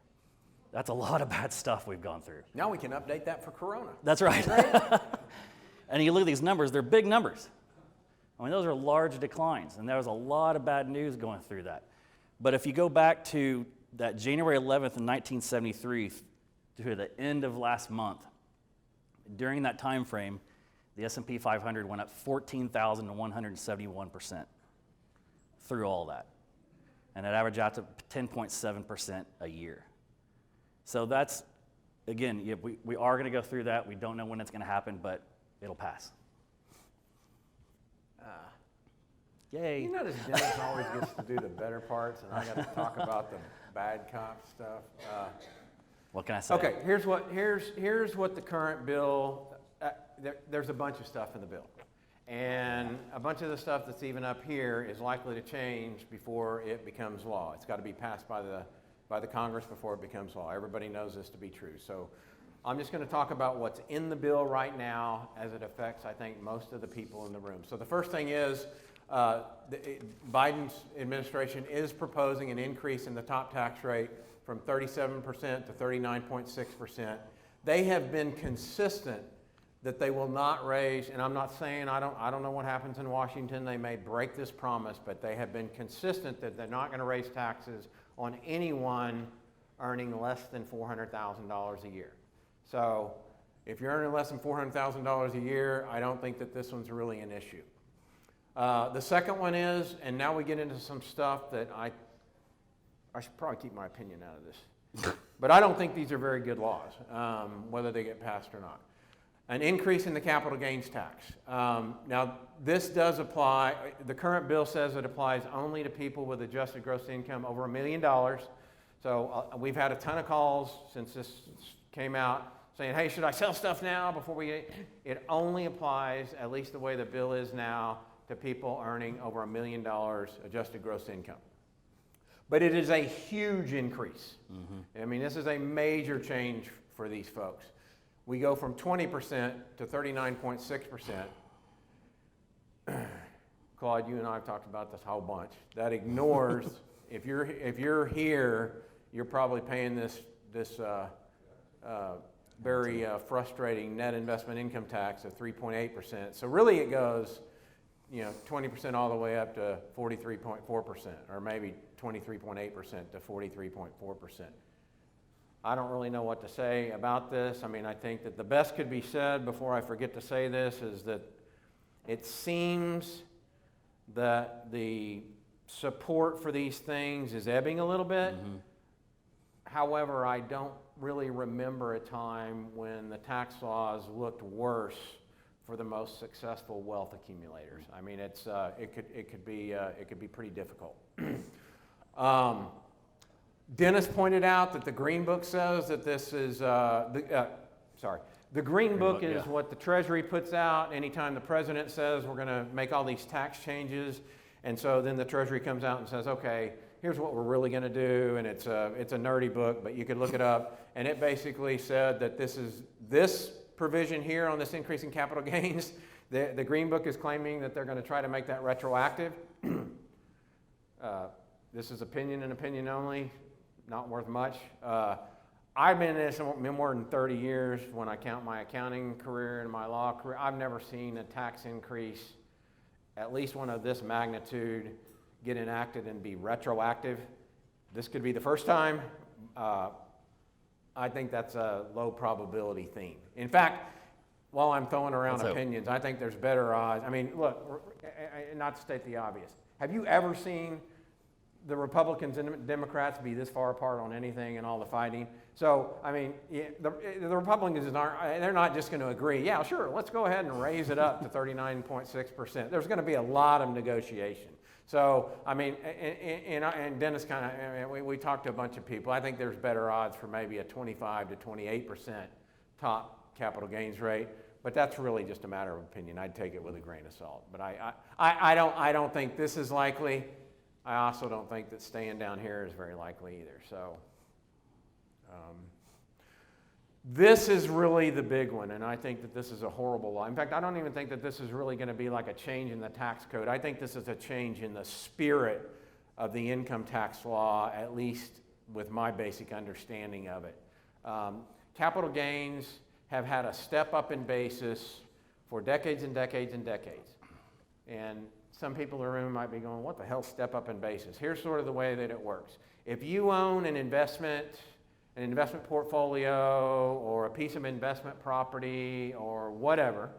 That's a lot of bad stuff we've gone through. Now we can update that for Corona. That's right. And you look at these numbers, they're big numbers. I mean, those are large declines, and there was a lot of bad news going through that. But if you go back to that January 11th in 1973 to the end of last month, during that time frame, the S&P 500 went up 14,171% through all that. And it averaged out to 10.7% a year. So that's, again, we are going to go through that. We don't know when it's going to happen, but it'll pass. Yay. You notice Dennis always gets to do the better parts, and I got to talk about the bad cop stuff. What can I say? Okay, here's what the current bill, there's a bunch of stuff in the bill. And a bunch of the stuff that's even up here is likely to change before it becomes law. It's got to be passed by the Congress before it becomes law. Everybody knows this to be true. So I'm just going to talk about what's in the bill right now as it affects, I think, most of the people in the room. So the first thing is Biden's administration is proposing an increase in the top tax rate from 37% to 39.6%. They have been consistent that they will not raise, and I'm not saying I don't know what happens in Washington. They may break this promise, but they have been consistent that they're not going to raise taxes on anyone earning less than $400,000 a year. So if you're earning less than $400,000 a year, I don't think that this one's really an issue. The second one is, and now we get into some stuff that I should probably keep my opinion out of this, but I don't think these are very good laws, whether they get passed or not. An increase in the capital gains tax. Now, this does apply, the current bill says it applies only to people with adjusted gross income over $1 million. So we've had a ton of calls since this came out saying, hey, should I sell stuff now before we, it only applies, at least the way the bill is now, to people earning over $1 million adjusted gross income. But it is a huge increase. I mean, this is a major change for these folks. We go from 20% to 39.6%. Claude, you and I have talked about this a whole bunch. That ignores, if you're here, you're probably paying this very frustrating net investment income tax of 3.8%. So really it goes, 20% all the way up to 43.4%, or maybe 23.8% to 43.4%. I don't really know what to say about this. I mean, I think that the best could be said before I forget to say this is that it seems that the support for these things is ebbing a little bit. However, I don't really remember a time when the tax laws looked worse for the most successful wealth accumulators. I mean, it could be pretty difficult. Dennis pointed out that the Green Book says that this is, the Green Book is what the Treasury puts out anytime the president says we're going to make all these tax changes. And so then the Treasury comes out and says, okay, here's what we're really going to do. And it's a nerdy book, but you could look it up. And it basically said that this provision here on this increase in capital gains, the Green Book is claiming that they're going to try to make that retroactive. This is opinion and opinion only. Not worth much. I've been in this more than 30 years when I count my accounting career and my law career. I've never seen a tax increase, at least one of this magnitude, get enacted and be retroactive. This could be the first time. I think that's a low probability theme. In fact, while I'm throwing around opinions, I think there's better odds. I mean, look, not to state the obvious. Have you ever seen the Republicans and Democrats be this far apart on anything and all the fighting? So, I mean, the Republicans they're not just going to agree, yeah, sure, let's go ahead and raise it up to 39.6%. There's going to be a lot of negotiation. So, I mean, and Dennis we talked to a bunch of people. I think there's better odds for maybe a 25 to 28% top capital gains rate, but that's really just a matter of opinion. I'd take it with a grain of salt. But I don't think this is likely. I also don't think that staying down here is very likely either. So this is really the big one, and I think that this is a horrible law. In fact, I don't even think that this is really going to be like a change in the tax code. I think this is a change in the spirit of the income tax law, at least with my basic understanding of it. Capital gains have had a step up in basis for decades and decades and decades. And some people in the room might be going, what the hell step up in basis? Here's sort of the way that it works. If you own an investment portfolio or a piece of investment property or whatever,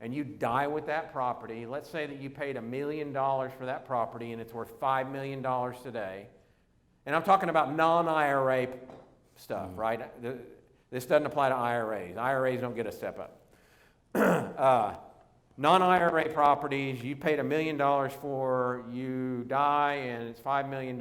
and you die with that property, let's say that you paid $1 million for that property and it's worth $5 million today. And I'm talking about non-IRA stuff, right? This doesn't apply to IRAs. IRAs don't get a step up. Non-IRA properties, you paid $1 million for, you die and it's $5 million.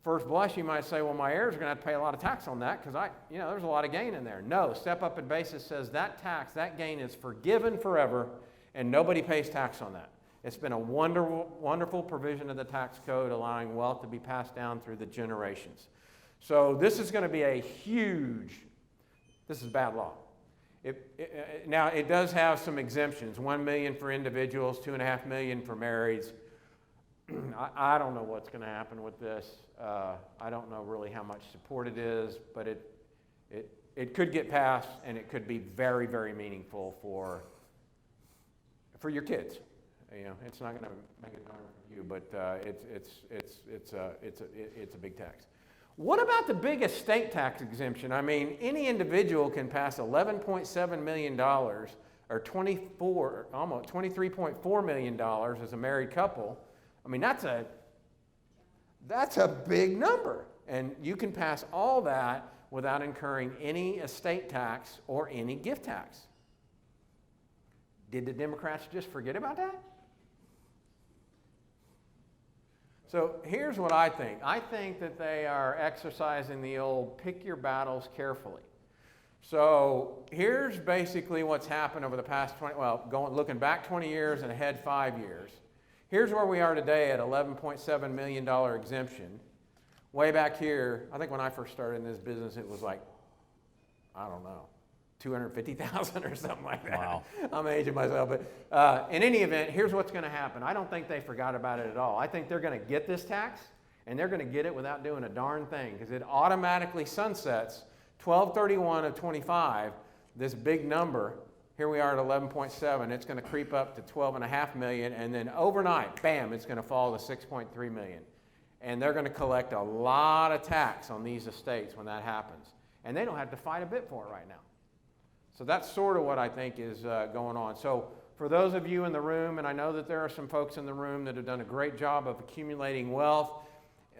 First blush, you might say, well, my heirs are going to have to pay a lot of tax on that because there's a lot of gain in there. No, step up in basis says that tax, that gain is forgiven forever and nobody pays tax on that. It's been a wonderful, wonderful provision of the tax code allowing wealth to be passed down through the generations. So this is going to be this is bad law. Now, it does have some exemptions, $1 million for individuals, $2.5 million for marrieds. I don't know what's going to happen with this. I don't know really how much support it is, but it could get passed, and it could be very, very meaningful for your kids. It's not going to make it harder for you, but it's a big tax. What about the big estate tax exemption? I mean, any individual can pass $11.7 million or almost $23.4 million as a married couple. I mean, that's a big number. And you can pass all that without incurring any estate tax or any gift tax. Did the Democrats just forget about that? So here's what I think. I think that they are exercising the old pick your battles carefully. So here's basically what's happened over the past looking back 20 years and ahead 5 years. Here's where we are today at $11.7 million exemption. Way back here, I think when I first started in this business, it was like, I don't know, 250,000 or something like that. Wow. I'm aging myself. But in any event, here's what's going to happen. I don't think they forgot about it at all. I think they're going to get this tax, and they're going to get it without doing a darn thing, because it automatically sunsets 12/31 of 25, this big number. Here we are at 11.7. It's going to creep up to 12.5 million, and then overnight, bam, it's going to fall to 6.3 million. And they're going to collect a lot of tax on these estates when that happens. And they don't have to fight a bit for it right now. So that's sort of what I think is going on. So for those of you in the room, and I know that there are some folks in the room that have done a great job of accumulating wealth,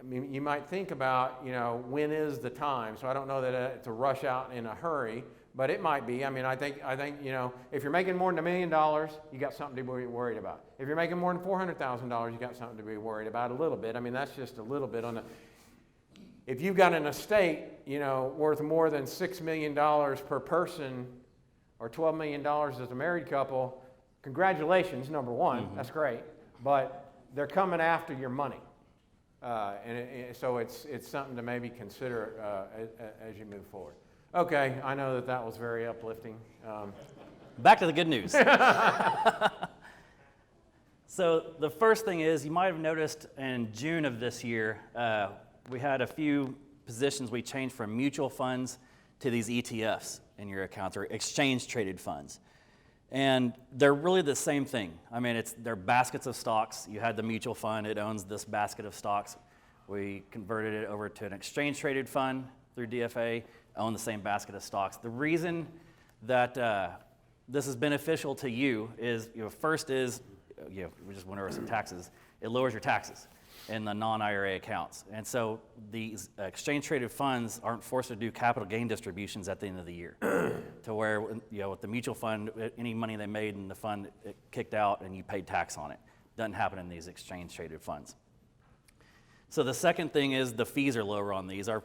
I mean, you might think about, when is the time? So I don't know that it's a rush out in a hurry, but it might be. I mean, I think, if you're making more than $1 million, you got something to be worried about. If you're making more than $400,000, you got something to be worried about a little bit. I mean, that's just a little bit on the. If you've got an estate, worth more than $6 million per person, or $12 million as a married couple, congratulations, number one, mm-hmm. That's great. But they're coming after your money. So it's something to maybe consider as you move forward. Okay, I know that was very uplifting. Back to the good news. So the first thing is, you might have noticed in June of this year, we had a few positions we changed from mutual funds to these ETFs in your accounts, or exchange traded funds. And they're really the same thing. I mean, they're baskets of stocks. You had the mutual fund, it owns this basket of stocks. We converted it over to an exchange traded fund through DFA, own the same basket of stocks. The reason that this is beneficial to you is, first is, we just went over some taxes. It lowers your taxes in the non-IRA accounts. And so these exchange-traded funds aren't forced to do capital gain distributions at the end of the year, to where, with the mutual fund, any money they made in the fund, it kicked out and you paid tax on it. Doesn't happen in these exchange-traded funds. So the second thing is the fees are lower on these. Our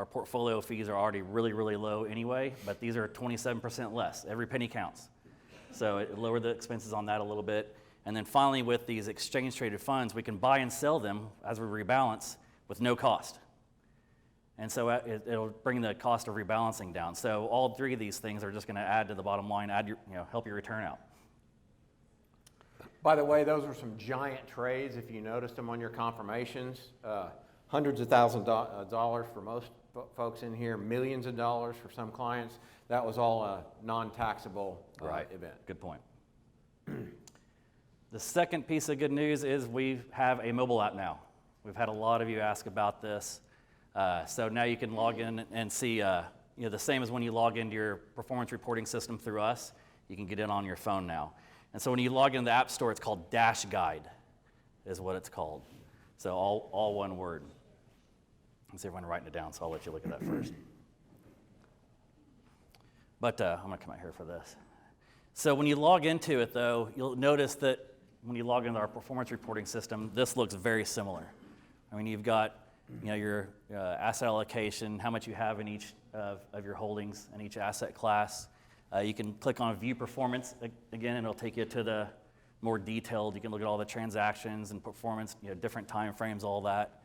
portfolio fees are already really, really low anyway, but these are 27% less. Every penny counts. So it lowered the expenses on that a little bit. And then finally, with these exchange-traded funds, we can buy and sell them as we rebalance with no cost. And so it'll bring the cost of rebalancing down. So all three of these things are just going to add to the bottom line, help your return out. By the way, those were some giant trades if you noticed them on your confirmations. hundreds of thousands of dollars for most folks in here, millions of dollars for some clients. That was all a non-taxable event. Good point. The second piece of good news is we have a mobile app now. We've had a lot of you ask about this. So now you can log in and see, the same as when you log into your performance reporting system through us, you can get in on your phone now. And so when you log into the App Store, it's called DASHGUIDE is what it's called. So all one word. Let's see if I'm writing it down, so I'll let you look at that first. But I'm going to come out here for this. So when you log into it, though, you'll notice that when you log into our performance reporting system, this looks very similar. I mean, you've got your asset allocation, how much you have in each of your holdings in each asset class. You can click on View Performance again, and it'll take you to the more detailed. You can look at all the transactions and performance, different time frames, all that.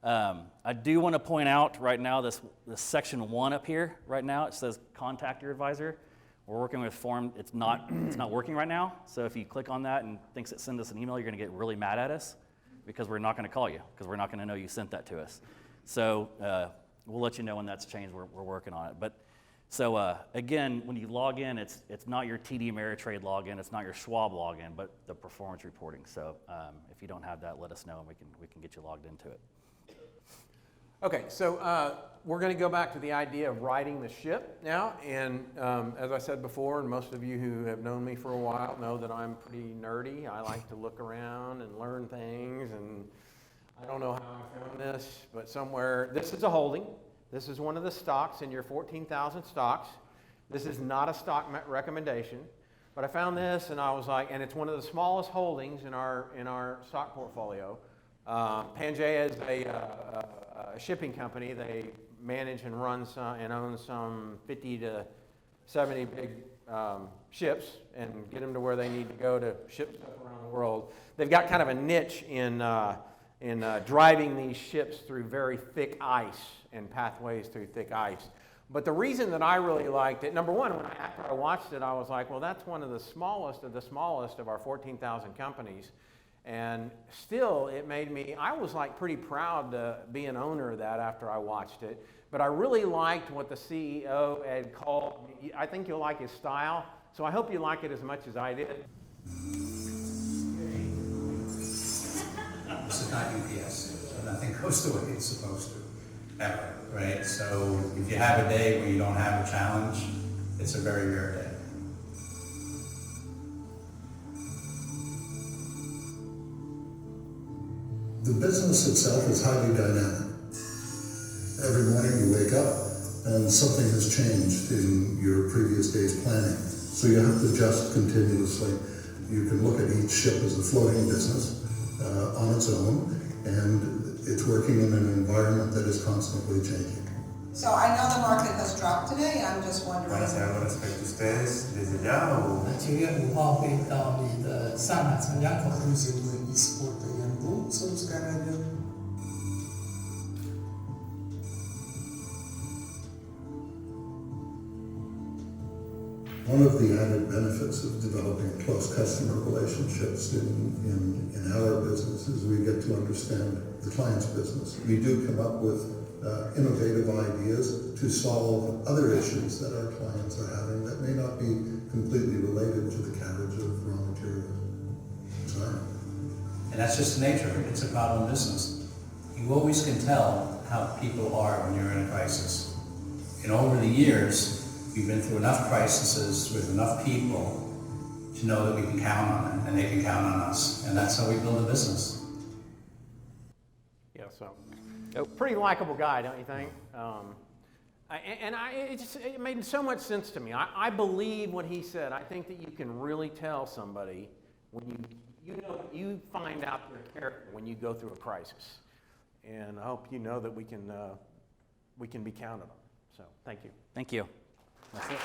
I do want to point out right now this section 1 up here. Right now it says Contact Your Advisor. We're working with form. It's not working right now. So if you click on that and thinks it sends us an email, you're going to get really mad at us because we're not going to call you because we're not going to know you sent that to us. So we'll let you know when that's changed. We're working on it. But so again, when you log in, it's not your TD Ameritrade login, it's not your Schwab login, but the performance reporting. So if you don't have that, let us know and we can get you logged into it. Okay, so we're going to go back to the idea of riding the ship now. And as I said before, and most of you who have known me for a while know that I'm pretty nerdy. I like to look around and learn things. And I don't know how I found this, but somewhere, this is a holding. This is one of the stocks in your 14,000 stocks. This is not a stock recommendation. But I found this and I was like, and it's one of the smallest holdings in our stock portfolio. Pangaea is a shipping company. They manage and run and own some 50 to 70 big ships and get them to where they need to go to ship stuff around the world. They've got kind of a niche in driving these ships through very thick ice and pathways through thick ice. But the reason that I really liked it, number one, after I watched it, I was like, well, that's one of the smallest of our 14,000 companies. And still, it made me, I was like pretty proud to be an owner of that after I watched it. But I really liked what the CEO had called, I think you'll like his style. So I hope you like it as much as I did. This is not UPS, so nothing goes the way it's supposed to, ever, right? So if you have a day where you don't have a challenge, it's a very rare day. The business itself is highly dynamic. Every morning you wake up and something has changed in your previous day's planning. So you have to adjust continuously. You can look at each ship as a floating business on its own, and it's working in an environment that is constantly changing. So I know the market has dropped today, I'm just wondering. Buenas tardes, respecto a ustedes, desde ya o... 9月5号会到你的上海参加口述新闻 e-sport 的演播，是不是该来的？ One of the added benefits of developing close customer relationships in our business is we get to understand the client's business. We do come up with innovative ideas to solve other issues that our clients are having that may not be completely related to the carriage of raw materials. Sorry. And that's just the nature of it. It's a problem business. You always can tell how people are when you're in a crisis. And over the years, we've been through enough crises with enough people to know that we can count on them and they can count on us. And that's how we build a business. Yeah, so pretty likable guy, don't you think? It made so much sense to me. I believe what he said. I think that you can really tell somebody when you find out their character when you go through a crisis. And I hope you know that we can be counted on. So thank you. Thank you. That's it.